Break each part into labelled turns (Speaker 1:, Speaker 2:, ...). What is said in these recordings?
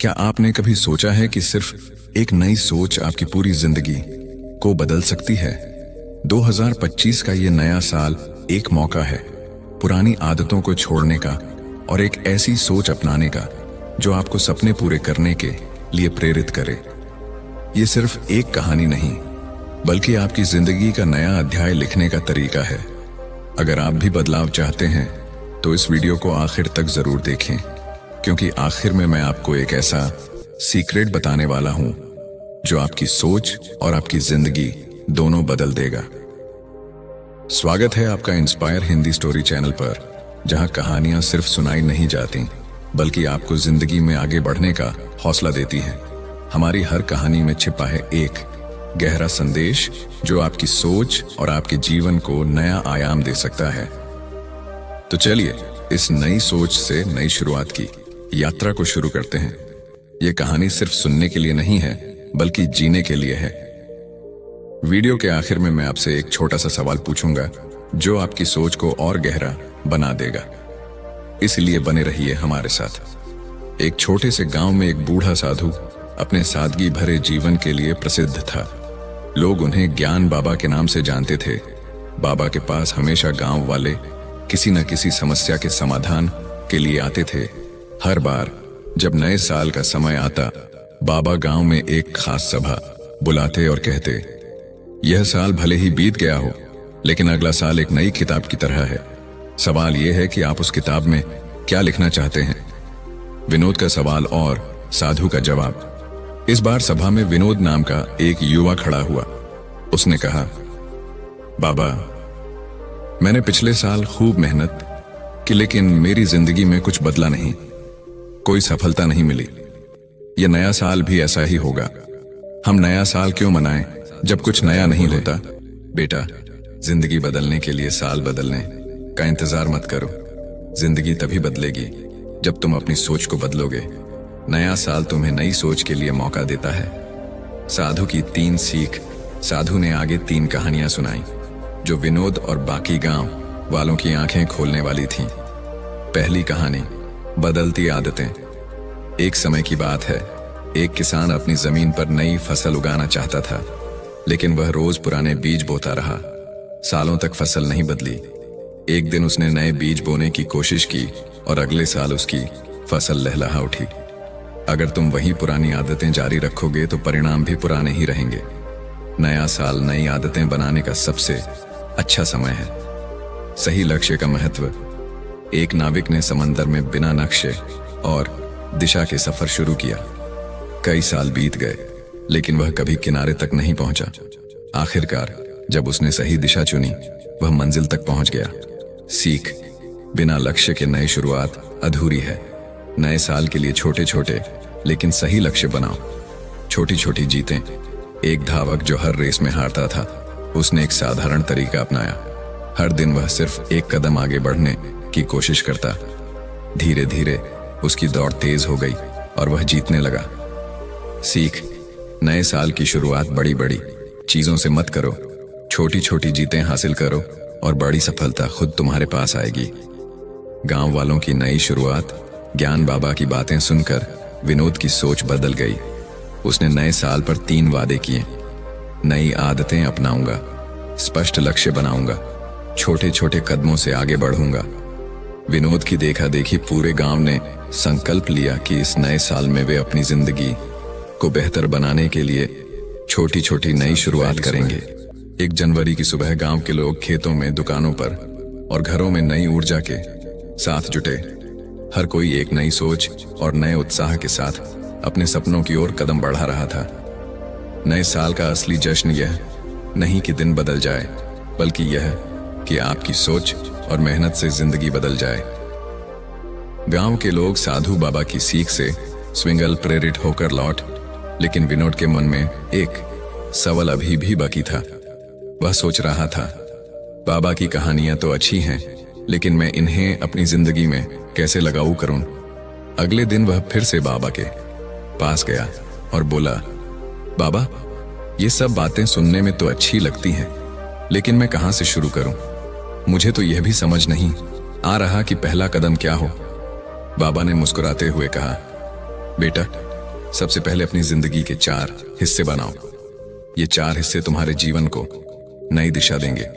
Speaker 1: क्या आपने कभी सोचा है कि सिर्फ एक नई सोच आपकी पूरी जिंदगी को बदल सकती है? 2025 का ये नया साल एक मौका है पुरानी आदतों को छोड़ने का और एक ऐसी सोच अपनाने का जो आपको सपने पूरे करने के लिए प्रेरित करे। ये सिर्फ एक कहानी नहीं, बल्कि आपकी जिंदगी का नया अध्याय लिखने का तरीका है। अगर आप भी बदलाव चाहते हैं तो इस वीडियो को आखिर तक जरूर देखें, क्योंकि आखिर में मैं आपको एक ऐसा सीक्रेट बताने वाला हूं जो आपकी सोच और आपकी जिंदगी दोनों बदल देगा। स्वागत है आपका इंस्पायर हिंदी स्टोरी चैनल पर, जहां कहानियां सिर्फ सुनाई नहीं जाती बल्कि आपको जिंदगी में आगे बढ़ने का हौसला देती हैं। हमारी हर कहानी में छिपा है एक गहरा संदेश जो आपकी सोच और आपके जीवन को नया आयाम दे सकता है। तो चलिए इस नई सोच से नई शुरुआत की यात्रा को शुरू करते हैं। यह कहानी सिर्फ सुनने के लिए नहीं है, बल्कि जीने के लिए है। वीडियो के आखिर में मैं आपसे एक छोटा सा सवाल पूछूंगा जो आपकी सोच को और गहरा बना देगा। इसलिए बने रहिए हमारे साथ। एक छोटे से गांव में एक बूढ़ा साधु अपने सादगी भरे जीवन के लिए प्रसिद्ध था। लोग उन्हें ज्ञान बाबा के नाम से जानते थे। बाबा के पास हमेशा गांव वाले किसी न किसी समस्या के समाधान के लिए आते थे। हर बार जब नए साल का समय आता, बाबा गांव में एक खास सभा बुलाते और कहते, यह साल भले ही बीत गया हो, लेकिन अगला साल एक नई किताब की तरह है। सवाल यह है कि आप उस किताब में क्या लिखना चाहते हैं। विनोद का सवाल और साधु का जवाब। इस बार सभा में विनोद नाम का एक युवा खड़ा हुआ। उसने कहा, बाबा, मैंने पिछले साल खूब मेहनत की, लेकिन मेरी जिंदगी में कुछ बदला नहीं, कोई सफलता नहीं मिली। यह नया साल भी ऐसा ही होगा। हम नया साल क्यों मनाएं जब कुछ नया नहीं होता? बेटा, जिंदगी बदलने के लिए साल बदलने का इंतजार मत करो। जिंदगी तभी बदलेगी जब तुम अपनी सोच को बदलोगे। नया साल तुम्हें नई सोच के लिए मौका देता है। साधु की 3 सीख। साधु ने आगे 3 कहानियां सुनाई जो विनोद और बाकी गांव वालों की आंखें खोलने वाली थीं। पहली कहानी, बदलती आदतें। एक समय की बात है, एक किसान अपनी जमीन पर नई फसल उगाना चाहता था, लेकिन वह रोज पुराने बीज बोता रहा। सालों तक फसल नहीं बदली। एक दिन उसने नए बीज बोने की कोशिश की और अगले साल उसकी फसल लहलहा उठी। अगर तुम वही पुरानी आदतें जारी रखोगे तो परिणाम भी पुराने ही रहेंगे। नया साल नई आदतें बनाने का सबसे अच्छा समय है। सही लक्ष्य का महत्व। एक नाविक ने समंदर में बिना नक्शे और दिशा के सफर शुरू किया। कई साल बीत गए, लेकिन वह कभी किनारे तक नहीं पहुंचा। आखिरकार जब उसने सही दिशा चुनी, वह मंजिल तक पहुंच गया। सीख, बिना लक्ष्य के नई शुरुआत अधूरी है। नए साल के लिए छोटे छोटे लेकिन सही लक्ष्य बनाओ। छोटी छोटी जीतें। एक धावक जो हर रेस में हारता था, उसने एक साधारण तरीका अपनाया। हर दिन वह सिर्फ एक कदम आगे बढ़ने की कोशिश करता। धीरे धीरे उसकी दौड़ तेज हो गई और वह जीतने लगा। सीख, नए साल की शुरुआत बड़ी बड़ी चीजों से मत करो। छोटी छोटी जीतें हासिल करो और बड़ी सफलता खुद तुम्हारे पास आएगी। गांव वालों की नई शुरुआत। ज्ञान बाबा की बातें सुनकर विनोद की सोच बदल गई। उसने नए साल पर 3 वादे किए। नई आदतें अपनाऊंगा, स्पष्ट लक्ष्य बनाऊंगा, छोटे छोटे कदमों से आगे बढ़ूंगा। विनोद की देखा देखी पूरे गांव ने संकल्प लिया कि इस नए साल में वे अपनी जिंदगी को बेहतर बनाने के लिए छोटी छोटी नई शुरुआत करेंगे। 1 जनवरी की सुबह गांव के लोग खेतों में, दुकानों पर और घरों में नई ऊर्जा के साथ जुटे। हर कोई एक नई सोच और नए उत्साह के साथ अपने सपनों की ओर कदम बढ़ा रहा था। नए साल का असली जश्न यह नहीं कि दिन बदल जाए, बल्कि यह कि आपकी सोच और मेहनत से जिंदगी बदल जाए। गांव के लोग साधु बाबा की सीख से स्विंगल प्रेरित होकर लौट, लेकिन विनोद के मन में एक सवाल अभी भी बाकी था। वह सोच रहा था, बाबा की कहानियां तो अच्छी हैं, लेकिन मैं इन्हें अपनी जिंदगी में कैसे लागू करूं? अगले दिन वह फिर से बाबा के पास गया और बोला, बाबा, ये सब बातें सुनने में तो अच्छी लगती हैं, लेकिन मैं कहां से शुरू करूं? मुझे तो यह भी समझ नहीं आ रहा कि पहला कदम क्या हो। बाबा ने मुस्कुराते हुए कहा, बेटा, सबसे पहले अपनी जिंदगी के 4 हिस्से बनाओ। ये 4 हिस्से तुम्हारे जीवन को नई दिशा देंगे।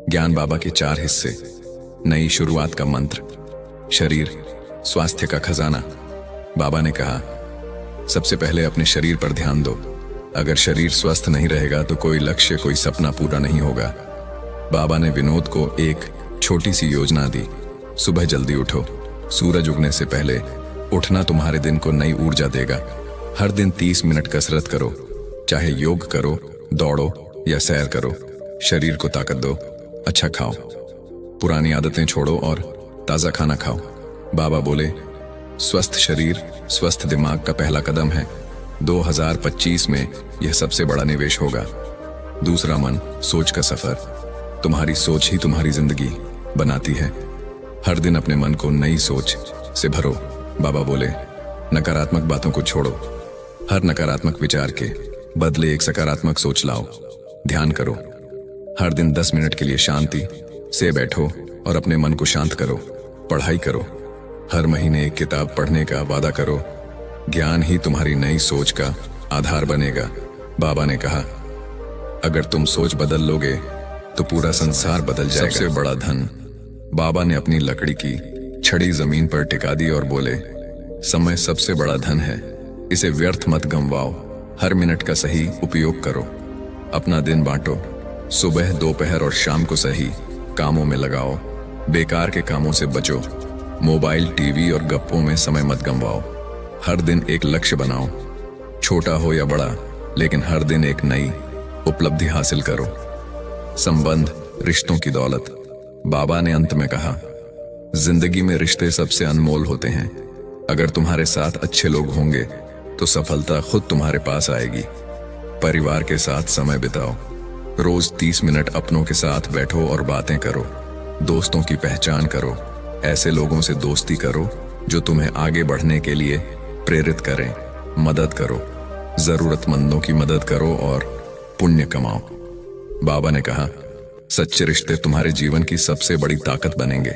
Speaker 1: ज्ञान बाबा के 4 हिस्से। नई शुरुआत का मंत्र। शरीर स्वास्थ्य का खजाना। बाबा ने कहा, सबसे पहले अपने शरीर पर ध्यान दो। अगर शरीर स्वस्थ नहीं रहेगा तो कोई लक्ष्य, कोई सपना पूरा नहीं होगा। बाबा ने विनोद को एक छोटी सी योजना दी। सुबह जल्दी उठो। सूरज उगने से पहले उठना तुम्हारे दिन को नई ऊर्जा देगा। हर दिन 30 मिनट कसरत करो, चाहे योग करो, दौड़ो या सैर करो। शरीर को ताकत दो। अच्छा खाओ, पुरानी आदतें छोड़ो और ताज़ा खाना खाओ। बाबा बोले, स्वस्थ शरीर स्वस्थ दिमाग का पहला कदम है। 2025 में यह सबसे बड़ा निवेश होगा। दूसरा, मन सोच का सफर। तुम्हारी सोच ही तुम्हारी जिंदगी बनाती है। हर दिन अपने मन को नई सोच से भरो। बाबा बोले, नकारात्मक बातों को छोड़ो। हर नकारात्मक विचार के बदले एक सकारात्मक सोच लाओ। ध्यान करो। हर दिन 10 मिनट के लिए शांति से बैठो और अपने मन को शांत करो। पढ़ाई करो। हर महीने एक किताब पढ़ने का वादा करो। ज्ञान ही तुम्हारी नई सोच का आधार बनेगा। बाबा ने कहा, अगर तुम सोच बदल लोगे तो पूरा संसार बदल जाएगा। सबसे बड़ा धन। बाबा ने अपनी लकड़ी की छड़ी जमीन पर टिका दी और बोले, समय सबसे बड़ा धन है, इसे व्यर्थ मत गंवाओ। हर मिनट का सही उपयोग करो। अपना दिन बांटो। सुबह, दोपहर और शाम को सही कामों में लगाओ। बेकार के कामों से बचो। मोबाइल, टीवी और गप्पों में समय मत गंवाओ। हर दिन एक लक्ष्य बनाओ, छोटा हो या बड़ा, लेकिन हर दिन एक नई उपलब्धि हासिल करो। संबंध रिश्तों की दौलत। बाबा ने अंत में कहा, जिंदगी में रिश्ते सबसे अनमोल होते हैं। अगर तुम्हारे साथ अच्छे लोग होंगे तो सफलता खुद तुम्हारे पास आएगी। परिवार के साथ समय बिताओ। रोज 30 मिनट अपनों के साथ बैठो और बातें करो। दोस्तों की पहचान करो। ऐसे लोगों से दोस्ती करो जो तुम्हें आगे बढ़ने के लिए प्रेरित करें। मदद करो। जरूरतमंदों की मदद करो और पुण्य कमाओ। बाबा ने कहा, सच्चे रिश्ते तुम्हारे जीवन की सबसे बड़ी ताकत बनेंगे।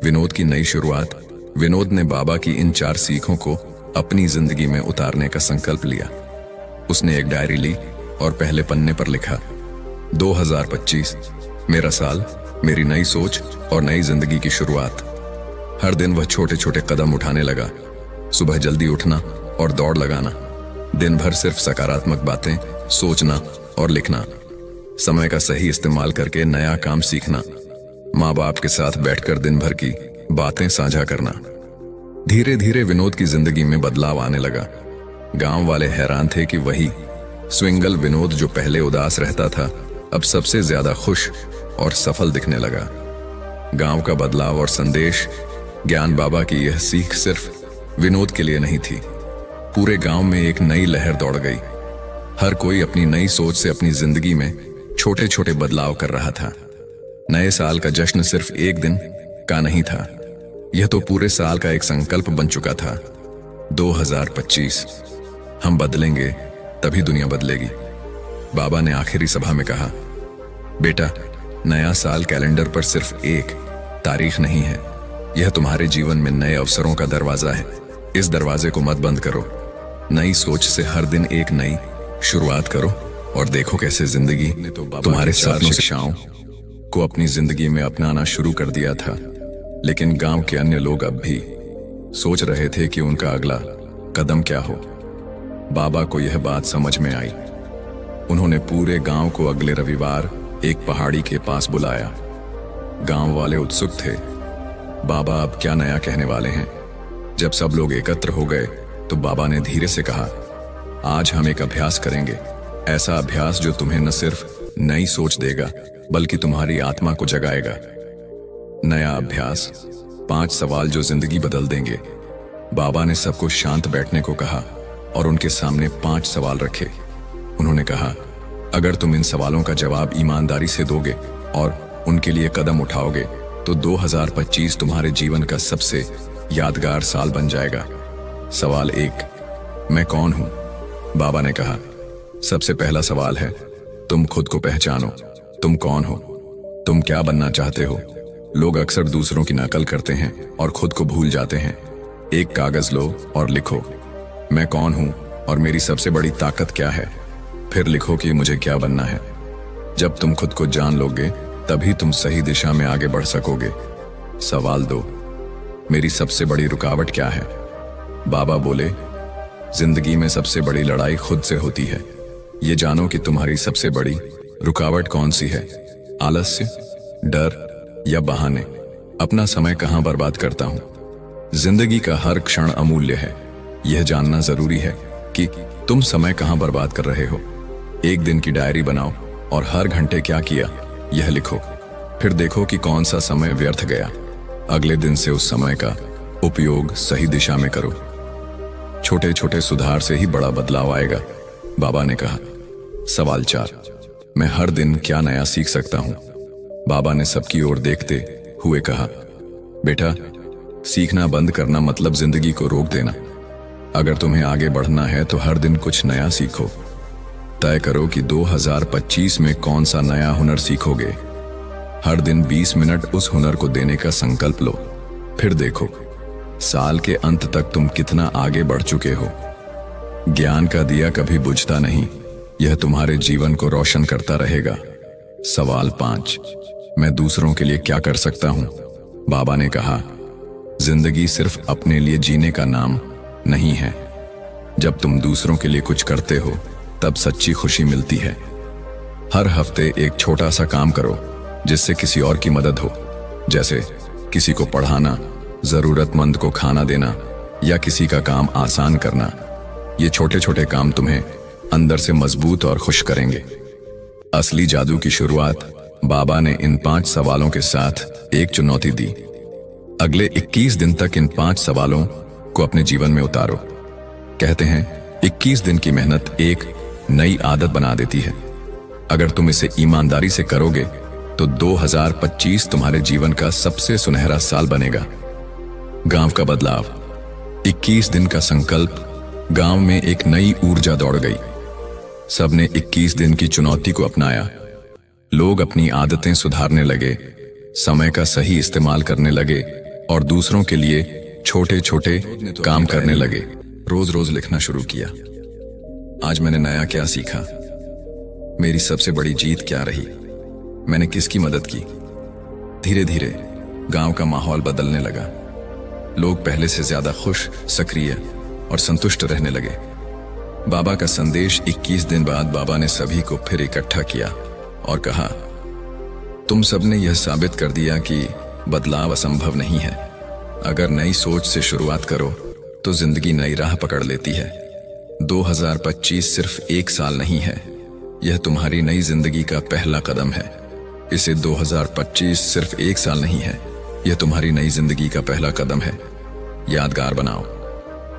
Speaker 1: विनोद की नई शुरुआत। विनोद ने बाबा की इन 4 सीखों को अपनी जिंदगी में उतारने का संकल्प लिया। उसने एक डायरी ली और पहले पन्ने पर लिखा, 2025 मेरा साल, मेरी नई सोच और नई जिंदगी की शुरुआत। हर दिन वह छोटे छोटे कदम उठाने लगा। सुबह जल्दी उठना और दौड़ लगाना। दिन भर सिर्फ सकारात्मक बातें सोचना और लिखना। समय का सही इस्तेमाल करके नया काम सीखना। माँ बाप के साथ बैठकर दिन भर की बातें साझा करना। धीरे धीरे विनोद की जिंदगी में बदलाव आने लगा। गांव वाले हैरान थे कि वही स्विंगल विनोद जो पहले उदास रहता था अब सबसे ज्यादा खुश और सफल दिखने लगा। गांव का बदलाव और संदेश। ज्ञान बाबा की यह सीख सिर्फ विनोद के लिए नहीं थी, पूरे गांव में एक नई लहर दौड़ गई। हर कोई अपनी नई सोच से अपनी जिंदगी में छोटे छोटे बदलाव कर रहा था। नए साल का जश्न सिर्फ एक दिन का नहीं था, यह तो पूरे साल का एक संकल्प बन चुका था। 2025 हम बदलेंगे तभी दुनिया बदलेगी। बाबा ने आखिरी सभा में कहा, बेटा, नया साल कैलेंडर पर सिर्फ एक तारीख नहीं है, यह तुम्हारे जीवन में नए अवसरों का दरवाजा है। इस दरवाजे को मत बंद करो। नई सोच से हर दिन एक नई शुरुआत करो और देखो कैसे जिंदगी ने तुम्हारे सपनों शिक्षाओं को अपनी जिंदगी में अपनाना शुरू कर दिया था। लेकिन गांव के अन्य लोग अब भी सोच रहे थे कि उनका अगला कदम क्या हो। बाबा को यह बात समझ में आई। उन्होंने पूरे गांव को अगले रविवार एक पहाड़ी के पास बुलाया। गांव वाले उत्सुक थे, बाबा अब क्या नया कहने वाले हैं। जब सब लोग एकत्र हो गए तो बाबा ने धीरे से कहा, आज हम एक अभ्यास करेंगे, ऐसा अभ्यास जो तुम्हें न सिर्फ नई सोच देगा बल्कि तुम्हारी आत्मा को जगाएगा। नया अभ्यास, 5 सवाल जो जिंदगी बदल देंगे। बाबा ने सबको शांत बैठने को कहा और उनके सामने 5 सवाल रखे। उन्होंने कहा, अगर तुम इन सवालों का जवाब ईमानदारी से दोगे और उनके लिए कदम उठाओगे तो 2025 तुम्हारे जीवन का सबसे यादगार साल बन जाएगा। सवाल 1, मैं कौन हूं? बाबा ने कहा, सबसे पहला सवाल है, तुम खुद को पहचानो। तुम कौन हो? तुम क्या बनना चाहते हो? लोग अक्सर दूसरों की नकल करते हैं और खुद को भूल जाते हैं। एक कागज लो और लिखो, मैं कौन हूं और मेरी सबसे बड़ी ताकत क्या है। फिर लिखो कि मुझे क्या बनना है। जब तुम खुद को जान लोगे तभी तुम सही दिशा में आगे बढ़ सकोगे। सवाल 2, मेरी सबसे बड़ी रुकावट क्या है। बाबा बोले, जिंदगी में सबसे बड़ी लड़ाई खुद से होती है। ये जानो कि तुम्हारी सबसे बड़ी रुकावट कौन सी है। आलस्य, डर या बहाने। अपना समय कहां बर्बाद करता हूं। जिंदगी का हर क्षण अमूल्य है। यह जानना जरूरी है कि तुम समय कहां बर्बाद कर रहे हो। एक दिन की डायरी बनाओ और हर घंटे क्या किया यह लिखो। फिर देखो कि कौन सा समय व्यर्थ गया। अगले दिन से उस समय का उपयोग सही दिशा में करो। छोटे छोटे सुधार से ही बड़ा बदलाव आएगा, बाबा ने कहा। सवाल 4, मैं हर दिन क्या नया सीख सकता हूं। बाबा ने सबकी ओर देखते हुए कहा, बेटा, सीखना बंद करना मतलब जिंदगी को रोक देना। अगर तुम्हें आगे बढ़ना है तो हर दिन कुछ नया सीखो। तय करो कि 2025 में कौन सा नया हुनर सीखोगे। हर दिन 20 मिनट उस हुनर को देने का संकल्प लो। फिर देखो साल के अंत तक तुम कितना आगे बढ़ चुके हो। ज्ञान का दिया कभी बुझता नहीं, यह तुम्हारे जीवन को रोशन करता रहेगा। सवाल 5, मैं दूसरों के लिए क्या कर सकता हूं। बाबा ने कहा, जिंदगी सिर्फ अपने लिए जीने का नाम नहीं है। जब तुम दूसरों के लिए कुछ करते हो तब सच्ची खुशी मिलती है। हर हफ्ते एक छोटा सा काम करो जिससे किसी और की मदद हो, जैसे किसी को पढ़ाना, जरूरतमंद को खाना देना या किसी का काम आसान करना। ये छोटे छोटे काम तुम्हें अंदर से मजबूत और खुश करेंगे। असली जादू की शुरुआत बाबा ने इन 5 सवालों के साथ एक चुनौती दी। अगले 21 दिन तक इन 5 सवालों को अपने जीवन में उतारो। कहते हैं 21 दिन की मेहनत एक नई आदत बना देती है। अगर तुम इसे ईमानदारी से करोगे तो 2025 तुम्हारे जीवन का सबसे सुनहरा साल बनेगा। गांव का बदलाव। 21 दिन का संकल्प। गांव में एक नई ऊर्जा दौड़ गई। सबने 21 दिन की चुनौती को अपनाया। लोग अपनी आदतें सुधारने लगे, समय का सही इस्तेमाल करने लगे और दूसरों के लिए छोटे छोटे काम करने लगे। रोज रोज लिखना शुरू किया। आज मैंने नया क्या सीखा, मेरी सबसे बड़ी जीत क्या रही, मैंने किसकी मदद की। धीरे धीरे गांव का माहौल बदलने लगा। लोग पहले से ज्यादा खुश, सक्रिय और संतुष्ट रहने लगे। बाबा का संदेश। 21 दिन बाद बाबा ने सभी को फिर इकट्ठा किया और कहा, तुम सबने यह साबित कर दिया कि बदलाव असंभव नहीं है। अगर नई सोच से शुरुआत करो तो जिंदगी नई राह पकड़ लेती है। 2025 सिर्फ एक साल नहीं है, यह तुम्हारी नई जिंदगी का पहला कदम है। इसे 2025 सिर्फ एक साल नहीं है, यह तुम्हारी नई जिंदगी का पहला कदम है। यादगार बनाओ।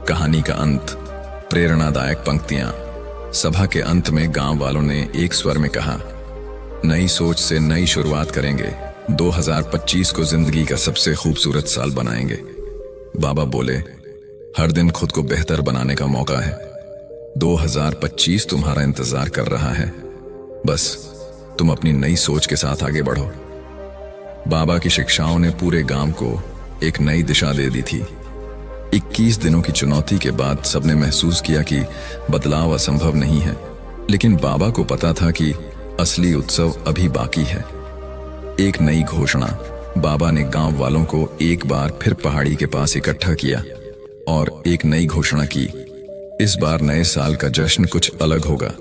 Speaker 1: कहानी का अंत। प्रेरणादायक पंक्तियां। सभा के अंत में गांव वालों ने एक स्वर में कहा, नई सोच से नई शुरुआत करेंगे। 2025 को जिंदगी का सबसे खूबसूरत साल बनाएंगे। बाबा बोले, हर दिन खुद को बेहतर बनाने का मौका है। 2025 तुम्हारा इंतजार कर रहा है। बस तुम अपनी नई सोच के साथ आगे बढ़ो। बाबा की शिक्षाओं ने पूरे गांव को एक नई दिशा दे दी थी। 21 दिनों की चुनौती के बाद सबने महसूस किया कि बदलाव असंभव नहीं है, लेकिन बाबा को पता था कि असली उत्सव अभी बाकी है। एक नई घोषणा। बाबा ने गांव वालों को एक बार फिर पहाड़ी के पास इकट्ठा किया और एक नई घोषणा की। इस बार नए साल का जश्न कुछ अलग होगा।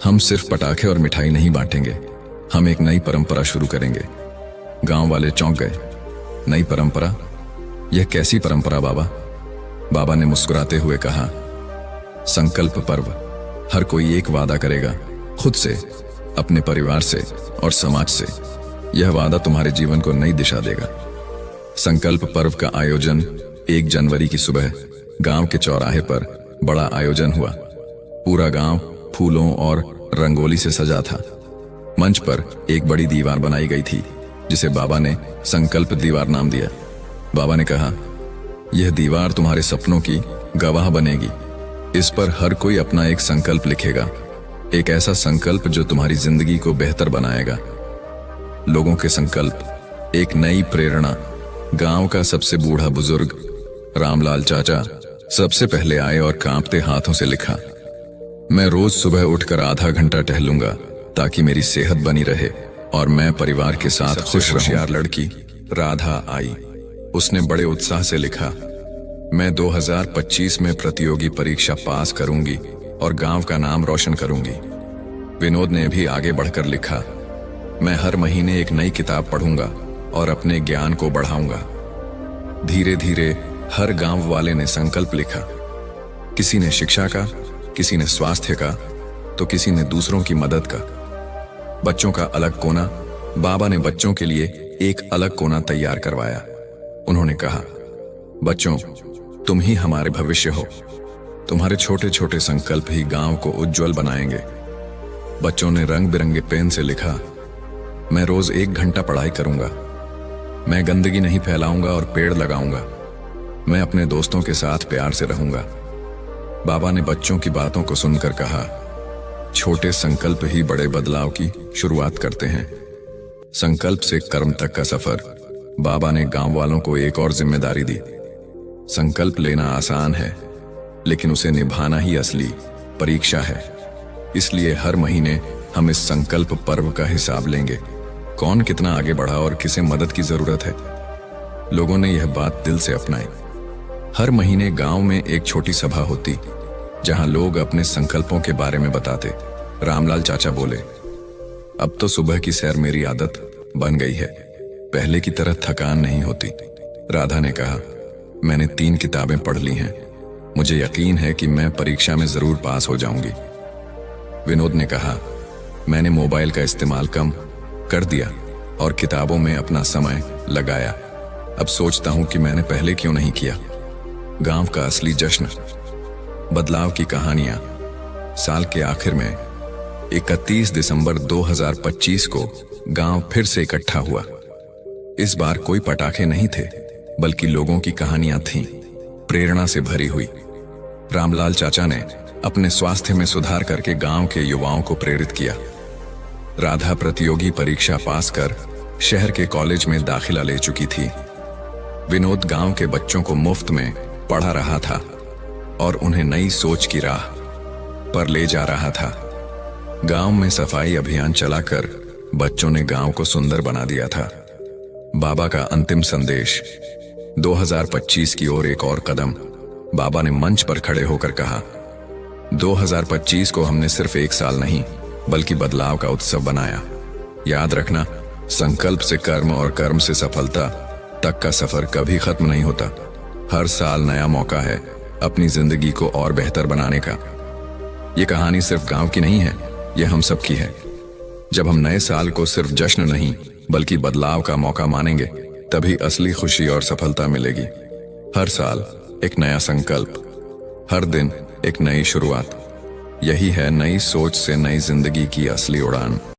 Speaker 1: हम सिर्फ पटाखे और मिठाई नहीं बांटेंगे, हम एक नई परंपरा शुरू करेंगे। गांव वाले चौंक गए। नई परंपरा? यह कैसी परंपरा बाबा? बाबा ने मुस्कुराते हुए कहा, संकल्प पर्व। हर कोई एक वादा करेगा, खुद से, अपने परिवार से और समाज से। यह वादा तुम्हारे जीवन को नई दिशा देगा। संकल्प पर्व का आयोजन 1 जनवरी की सुबह गांव के चौराहे पर बड़ा आयोजन हुआ। पूरा गांव फूलों और रंगोली से सजा था। मंच पर एक बड़ी दीवार बनाई गई थी जिसे बाबा ने संकल्प दीवार नाम दिया। बाबा ने कहा, यह दीवार तुम्हारे सपनों की गवाह बनेगी। इस पर हर कोई अपना एक संकल्प लिखेगा, एक ऐसा संकल्प जो तुम्हारी जिंदगी को बेहतर बनाएगा। लोगों के संकल्प। एक नई प्रेरणा। गांव का सबसे बूढ़ा बुजुर्ग रामलाल चाचा सबसे पहले आए और कांपते हाथों से लिखा, मैं रोज सुबह उठकर आधा घंटा टहलूंगा ताकि मेरी सेहत बनी रहे और मैं परिवार के साथ खुश रहूं। होशियार लड़की राधा आई। उसने बड़े उत्साह से लिखा, मैं 2025 में प्रतियोगी परीक्षा पास करूंगी और गांव का नाम रोशन करूंगी। विनोद ने भी आगे बढ़कर लिखा, मैं हर महीने एक नई किताब पढ़ूंगा और अपने ज्ञान को बढ़ाऊंगा। धीरे धीरे हर गांव वाले ने संकल्प लिखा। किसी ने शिक्षा का, किसी ने स्वास्थ्य का, तो किसी ने दूसरों की मदद का। बच्चों का अलग कोना, बाबा ने बच्चों के लिए एक अलग कोना तैयार करवाया। उन्होंने कहा, बच्चों, तुम ही हमारे भविष्य हो। तुम्हारे छोटे छोटे संकल्प ही गांव को उज्जवल बनाएंगे। बच्चों ने रंग बिरंगे पेन से लिखा, मैं रोज 1 घंटा पढ़ाई करूंगा। मैं गंदगी नहीं फैलाऊंगा और पेड़ लगाऊंगा। मैं अपने दोस्तों के साथ प्यार से रहूंगा। बाबा ने बच्चों की बातों को सुनकर कहा, छोटे संकल्प ही बड़े बदलाव की शुरुआत करते हैं। संकल्प से कर्म तक का सफर। बाबा ने गांव वालों को एक और जिम्मेदारी दी। संकल्प लेना आसान है, लेकिन उसे निभाना ही असली परीक्षा है। इसलिए हर महीने हम इस संकल्प पर्व का हिसाब लेंगे। कौन कितना आगे बढ़ा और किसे मदद की जरूरत है। लोगों ने यह बात दिल से अपनाई। हर महीने गांव में एक छोटी सभा होती, जहां लोग अपने संकल्पों के बारे में बताते। रामलाल चाचा बोले, अब तो सुबह की सैर मेरी आदत बन गई है। पहले की तरह थकान नहीं होती। राधा ने कहा, मैंने 3 किताबें पढ़ ली हैं। मुझे यकीन है कि मैं परीक्षा में जरूर पास हो जाऊंगी। विनोद ने कहा, मैंने मोबाइल का इस्तेमाल कम कर दिया और किताबों में अपना समय लगाया। अब सोचता हूं कि मैंने पहले क्यों नहीं किया। गांव का असली जश्न, बदलाव की कहानियां। साल के आखिर में 31 दिसंबर 2025 को गांव फिर से इकट्ठा हुआ। इस बार कोई पटाखे नहीं थे, बल्कि लोगों की कहानियां थीं, प्रेरणा से भरी हुई। रामलाल चाचा ने अपने स्वास्थ्य में सुधार करके गांव के युवाओं को प्रेरित किया। राधा प्रतियोगी परीक्षा पास कर शहर के कॉलेज में दाखिला ले चुकी थी। विनोद गांव के बच्चों को मुफ्त में पढ़ा रहा था और उन्हें नई सोच की राह पर ले जा रहा था। गांव में सफाई अभियान चलाकर बच्चों ने गांव को सुंदर बना दिया था। बाबा का अंतिम संदेश। 2025 की ओर एक और कदम। बाबा ने मंच पर खड़े होकर कहा, 2025 को हमने सिर्फ एक साल नहीं, बल्कि बदलाव का उत्सव बनाया। याद रखना, संकल्प से कर्म और कर्म से सफलता तक का सफर कभी खत्म नहीं होता। हर साल नया मौका है अपनी जिंदगी को और बेहतर बनाने का। ये कहानी सिर्फ गांव की नहीं है, यह हम सब की है। जब हम नए साल को सिर्फ जश्न नहीं, बल्कि बदलाव का मौका मानेंगे, तभी असली खुशी और सफलता मिलेगी। हर साल एक नया संकल्प, हर दिन एक नई शुरुआत। यही है नई सोच से नई जिंदगी की असली उड़ान।